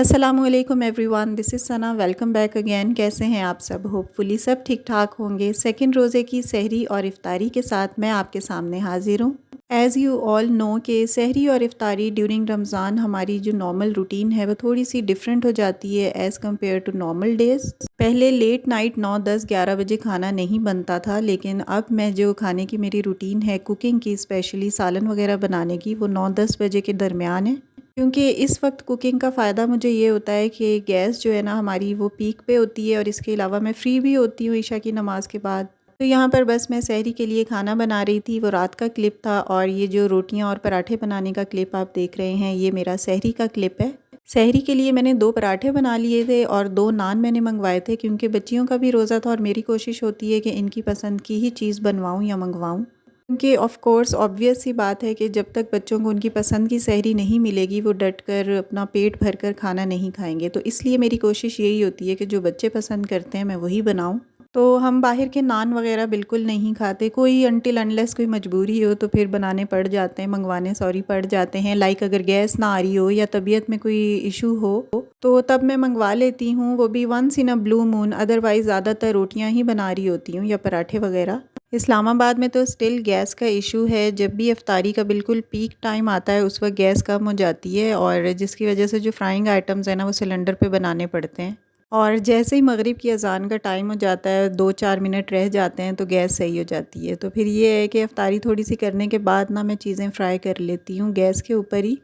अस्सलामुअलैकुम everyone, this is Sana. Welcome back again. कैसे हैं आप सब? होपफुली सब ठीक ठाक होंगे। सेकंड रोज़े की सहरी और इफ्तारी के साथ मैं आपके सामने हाजिर हूँ। एज़ यू ऑल नो कि सहरी और इफ्तारी ड्यूरिंग रमज़ान हमारी जो नॉर्मल रूटीन है वो थोड़ी सी डिफरेंट हो जाती है as compare to normal days. पहले लेट नाइट 9, 10, 11 बजे खाना नहीं बनता था, लेकिन अब मैं जो खाने की मेरी रूटीन है कुकिंग की, स्पेशली सालन वगैरह बनाने की, वो 9, 10 बजे के दरमियान है। क्योंकि इस वक्त कुकिंग का फ़ायदा मुझे ये होता है कि गैस जो है ना हमारी वो पीक पे होती है और इसके अलावा मैं फ्री भी होती हूँ ईशा की नमाज़ के बाद। तो यहाँ पर बस मैं सहरी के लिए खाना बना रही थी, वो रात का क्लिप था। और ये जो रोटियाँ और पराठे बनाने का क्लिप आप देख रहे हैं, ये मेरा सहरी का क्लिप है। सहरी के लिए मैंने 2 पराठे बना लिए थे और 2 नान मैंने मंगवाए थे, क्योंकि बच्चियों का भी रोज़ा था और मेरी कोशिश होती है कि इनकी पसंद की ही चीज़ बनवाऊँ या मंगवाऊँ। क्योंकि ऑफ़ कोर्स ऑब्वियस सी बात है कि जब तक बच्चों को उनकी पसंद की सहरी नहीं मिलेगी, वो डट कर अपना पेट भर कर खाना नहीं खाएंगे। तो इसलिए मेरी कोशिश यही होती है कि जो बच्चे पसंद करते हैं मैं वही बनाऊं। तो हम बाहर के नान वगैरह बिल्कुल नहीं खाते, कोई अनटिल अनलेस कोई मजबूरी हो तो फिर बनाने पड़ जाते हैं, मंगवाने पड़ जाते हैं। लाइक अगर गैस ना आ रही हो या तबीयत में कोई इशू हो तो तब मैं मंगवा लेती हूँ, वो भी once in a blue moon. Otherwise ज़्यादातर रोटियाँ ही बना रही होती हूँ या पराठे वगैरह। इस्लामाबाद में तो स्टिल गैस का इशू है। जब भी इफ्तारी का बिल्कुल पीक टाइम आता है उस वक्त गैस कम हो जाती है, और जिसकी वजह से जो फ्राइंग आइटम्स हैं ना वो सिलेंडर पे बनाने पड़ते हैं। और जैसे ही मगरिब की अजान का टाइम हो जाता है, 2-4 मिनट रह जाते हैं, तो गैस सही हो जाती है। तो फिर ये है कि इफ्तारी थोड़ी सी करने के बाद ना मैं चीज़ें फ्राई कर लेती हूँ गैस के ऊपर ही।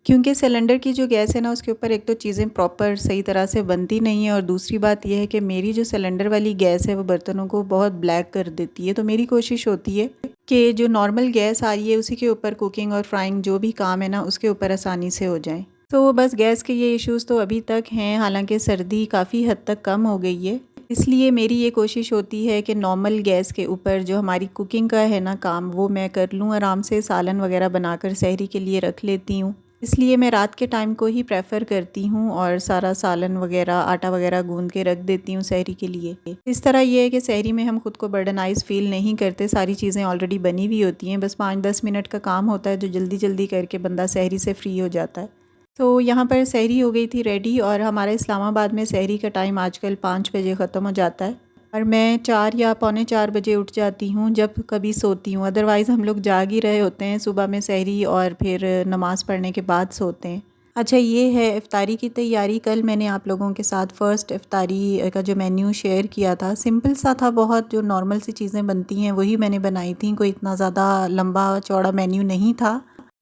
क्योंकि सिलेंडर की जो गैस है ना उसके ऊपर एक तो चीज़ें प्रॉपर सही तरह से बनती नहीं है, और दूसरी बात यह है कि मेरी जो सिलेंडर वाली गैस है वो बर्तनों को बहुत ब्लैक कर देती है। तो मेरी कोशिश होती है कि जो नॉर्मल गैस आ रही है उसी के ऊपर कुकिंग और फ्राइंग जो भी काम है ना उसके ऊपर आसानी से हो जाए। तो बस गैस के ये इश्यूज़ तो अभी तक हैं, हालांकि सर्दी काफ़ी हद तक कम हो गई है। इसलिए मेरी ये कोशिश होती है कि नॉर्मल गैस के ऊपर जो हमारी कुकिंग का है ना काम, वो मैं कर लूँ आराम से। सालन वगैरह बनाकर सहरी के लिए रख लेती हूँ। इसलिए मैं रात के टाइम को ही प्रेफर करती हूँ और सारा सालन वगैरह आटा वगैरह गूंद के रख देती हूँ सहरी के लिए। इस तरह ये है कि सहरी में हम खुद को बर्डनाइज फील नहीं करते, सारी चीज़ें ऑलरेडी बनी हुई होती हैं, बस 5-10 मिनट का काम होता है जो जल्दी जल्दी करके बंदा सहरी से फ्री हो जाता है। तो यहाँ पर सहरी हो गई थी रेडी, और हमारे इस्लामाबाद में सहरी का टाइम आजकल 5 बजे ख़त्म हो जाता है। और मैं 4 या पौने 4 बजे उठ जाती हूँ जब कभी सोती हूँ। अदरवाइज़ हम लोग जाग ही रहे होते हैं सुबह में सहरी, और फिर नमाज़ पढ़ने के बाद सोते हैं। अच्छा, ये है इफ्तारी की तैयारी। कल मैंने आप लोगों के साथ फ़र्स्ट इफ्तारी का जो मेन्यू शेयर किया था, सिंपल सा था बहुत, जो नॉर्मल सी चीज़ें बनती हैं वही मैंने बनाई थी। कोई इतना ज़्यादा लंबा चौड़ा मेन्यू नहीं था।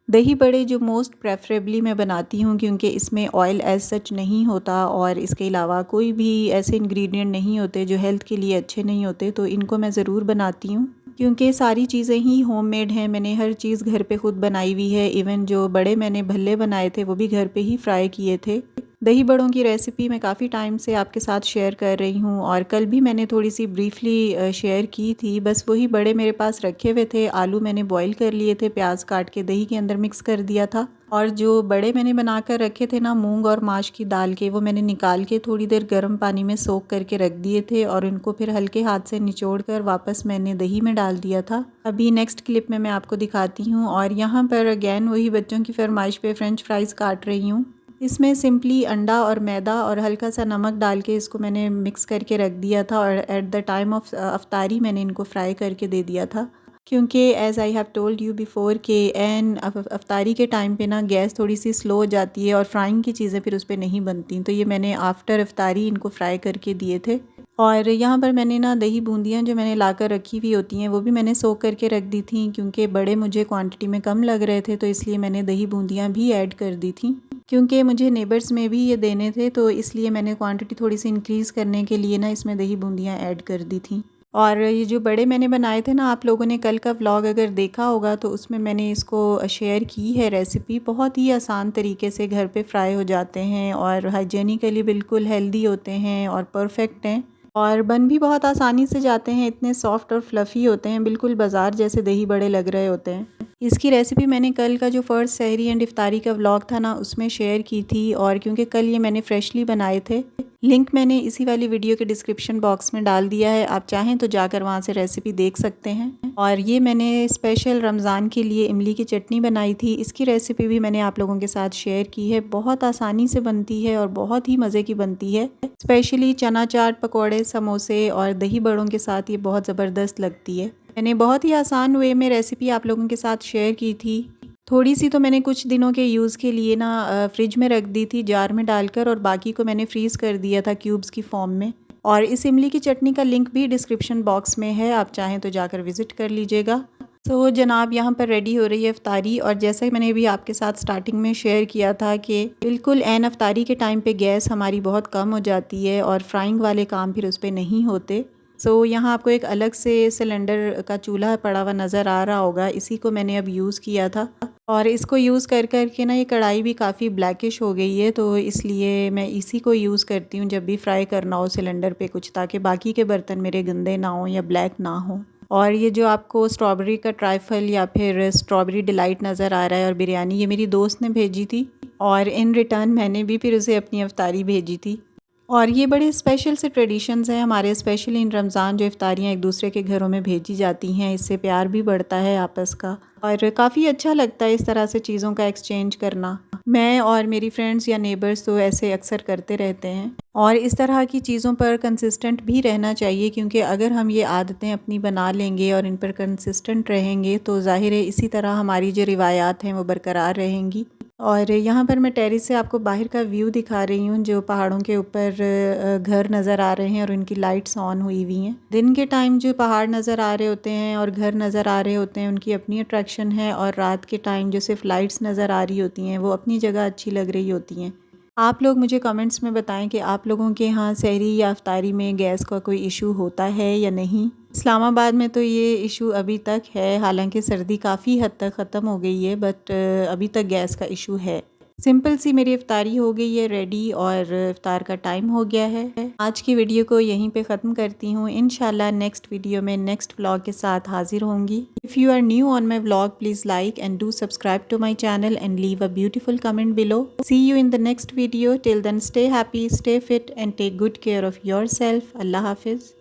दही बड़े जो मोस्ट प्रेफरेबली मैं बनाती हूँ, क्योंकि इसमें ऑयल एज सच नहीं होता और इसके अलावा कोई भी ऐसे इंग्रेडिएंट नहीं होते जो हेल्थ के लिए अच्छे नहीं होते, तो इनको मैं ज़रूर बनाती हूँ। क्योंकि सारी चीज़ें ही होममेड हैं, मैंने हर चीज़ घर पे खुद बनाई हुई है। इवन जो बड़े मैंने भल्ले बनाए थे वो भी घर पे ही फ्राई किए थे। दही बड़ों की रेसिपी मैं काफ़ी टाइम से आपके साथ शेयर कर रही हूँ, और कल भी मैंने थोड़ी सी ब्रीफली शेयर की थी। बस वही बड़े मेरे पास रखे हुए थे। आलू मैंने बॉईल कर लिए थे, प्याज काट के दही के अंदर मिक्स कर दिया था। और जो बड़े मैंने बना कर रखे थे ना मूंग और माश की दाल के, वो मैंने निकाल के थोड़ी देर गर्म पानी में सोक करके रख दिए थे, और उनको फिर हल्के हाथ से निचोड़ कर वापस मैंने दही में डाल दिया था। अभी नेक्स्ट क्लिप में मैं आपको दिखाती हूँ। और यहाँ पर अगैन वही बच्चों की फरमाइश पे फ्रेंच फ्राइज़ काट रही हूँ। इसमें सिंपली अंडा और मैदा और हल्का सा नमक डाल के इसको मैंने मिक्स करके रख दिया था, और एट द टाइम ऑफ अफ्तारी मैंने इनको फ्राई करके दे दिया था। क्योंकि as I have told you before कि अफ्तारी के टाइम पे ना गैस थोड़ी सी स्लो हो जाती है और फ्राइंग की चीज़ें फिर उस पर नहीं बनती, तो ये मैंने आफ्टर अफ्तारी इनको फ्राई करके दिए थे। और यहाँ पर मैंने ना दही बूंदियाँ जो मैंने ला कर रखी हुई होती हैं वो भी मैंने सोक करके रख दी थी, क्योंकि बड़े मुझे क्वांटिटी में कम लग रहे थे, तो इसलिए मैंने दही बूंदियाँ भी ऐड कर दी थी। क्योंकि मुझे नेबर्स में भी ये देने थे, तो इसलिए मैंने क्वांटिटी थोड़ी सी इंक्रीज़ करने के लिए ना इसमें दही बूंदियाँ ऐड कर दी थी। और ये जो बड़े मैंने बनाए थे ना, आप लोगों ने कल का व्लॉग अगर देखा होगा तो उसमें मैंने इसको शेयर की है रेसिपी। बहुत ही आसान तरीके से घर पे फ्राई हो जाते हैं, और हाइजेनिकली बिल्कुल हेल्दी होते हैं और परफेक्ट हैं, और बन भी बहुत आसानी से जाते हैं। इतने सॉफ्ट और फ्लफ़ी होते हैं, बिल्कुल बाज़ार जैसे दही बड़े लग रहे होते हैं। इसकी रेसिपी मैंने कल का जो फ़र्स्ट सहरी एंड इफ्तारी का व्लॉग था ना उसमें शेयर की थी, और क्योंकि कल ये मैंने फ्रेशली बनाए थे लिंक मैंने इसी वाली वीडियो के डिस्क्रिप्शन बॉक्स में डाल दिया है, आप चाहें तो जाकर वहाँ से रेसिपी देख सकते हैं। और ये मैंने स्पेशल रमज़ान के लिए इमली की चटनी बनाई थी, इसकी रेसिपी भी मैंने आप लोगों के साथ शेयर की है। बहुत आसानी से बनती है और बहुत ही मज़े की बनती है। स्पेशली चना चाट, पकौड़े, समोसे और दही बड़ों के साथ ये बहुत ज़बरदस्त लगती है। मैंने बहुत ही आसान वे में रेसिपी आप लोगों के साथ शेयर की थी। थोड़ी सी तो मैंने कुछ दिनों के यूज़ के लिए ना फ्रिज में रख दी थी जार में डालकर, और बाकी को मैंने फ्रीज़ कर दिया था क्यूब्स की फॉर्म में। और इस इमली की चटनी का लिंक भी डिस्क्रिप्शन बॉक्स में है, आप चाहें तो जाकर विज़िट कर लीजिएगा। तो जनाब यहाँ पर रेडी हो रही है इफ्तारी, और जैसा कि मैंने भी आपके साथ स्टार्टिंग में शेयर किया था कि बिल्कुल ऐन इफ्तारी के टाइम पे गैस हमारी बहुत कम हो जाती है और फ्राइंग वाले काम फिर उस पर नहीं होते। सो यहाँ आपको एक अलग से सिलेंडर का चूल्हा पड़ा हुआ नज़र आ रहा होगा, इसी को मैंने अब यूज़ किया था। और इसको यूज़ कर के ना ये कढ़ाई भी काफ़ी ब्लैकिश हो गई है, तो इसलिए मैं इसी को यूज़ करती हूँ जब भी फ्राई करना हो सिलेंडर पे कुछ, ताकि बाकी के बर्तन मेरे गंदे ना हो या ब्लैक ना हो। और ये जो आपको स्ट्रॉबेरी का ट्राइफल या फिर स्ट्रॉबेरी डिलाइट नज़र आ रहा है और बिरयानी, ये मेरी दोस्त ने भेजी थी और इन रिटर्न मैंने भी फिर उसे अपनी इफ्तारी भेजी थी। और ये बड़े स्पेशल से ट्रेडिशंस हैं हमारे, स्पेशली इन रमज़ान जो इफ्तारियाँ एक दूसरे के घरों में भेजी जाती हैं, इससे प्यार भी बढ़ता है आपस का और काफ़ी अच्छा लगता है इस तरह से चीज़ों का एक्सचेंज करना। मैं और मेरी फ्रेंड्स या नेबर्स तो ऐसे अक्सर करते रहते हैं और इस तरह की चीज़ों पर कंसिस्टेंट भी रहना चाहिए, क्योंकि अगर हम ये आदतें अपनी बना लेंगे और इन पर कंसिस्टेंट रहेंगे तो ज़ाहिर है इसी तरह हमारी जो रिवायात हैं वो बरकरार रहेंगी। और यहाँ पर मैं टेरेस से आपको बाहर का व्यू दिखा रही हूँ, जो पहाड़ों के ऊपर घर नज़र आ रहे हैं और उनकी लाइट्स ऑन हुई हुई हैं। दिन के टाइम जो पहाड़ नज़र आ रहे होते हैं और घर नज़र आ रहे होते हैं उनकी अपनी अट्रैक्शन है, और रात के टाइम जो सिर्फ लाइट्स नज़र आ रही होती हैं वो अपनी जगह अच्छी लग रही होती हैं। आप लोग मुझे कमेंट्स में बताएं कि आप लोगों के यहाँ सहरी या इफ्तारी में गैस का कोई इशू होता है या नहीं। इस्लामाबाद में तो ये इशू अभी तक है, हालांकि सर्दी काफ़ी हद तक ख़त्म हो गई है, बट अभी तक गैस का इशू है। सिंपल सी मेरी इफ्तारी हो गई है रेडी और इफ्तार का टाइम हो गया है। आज की वीडियो को यहीं पे ख़त्म करती हूँ। इंशाल्लाह नेक्स्ट वीडियो में नेक्स्ट व्लॉग के साथ हाजिर होंगी। If you are new on my vlog, please like and do subscribe to my channel and leave a beautiful comment below. See you in the next video. Till then stay happy, stay fit and take good care of yourself. अल्लाह हाफिज़।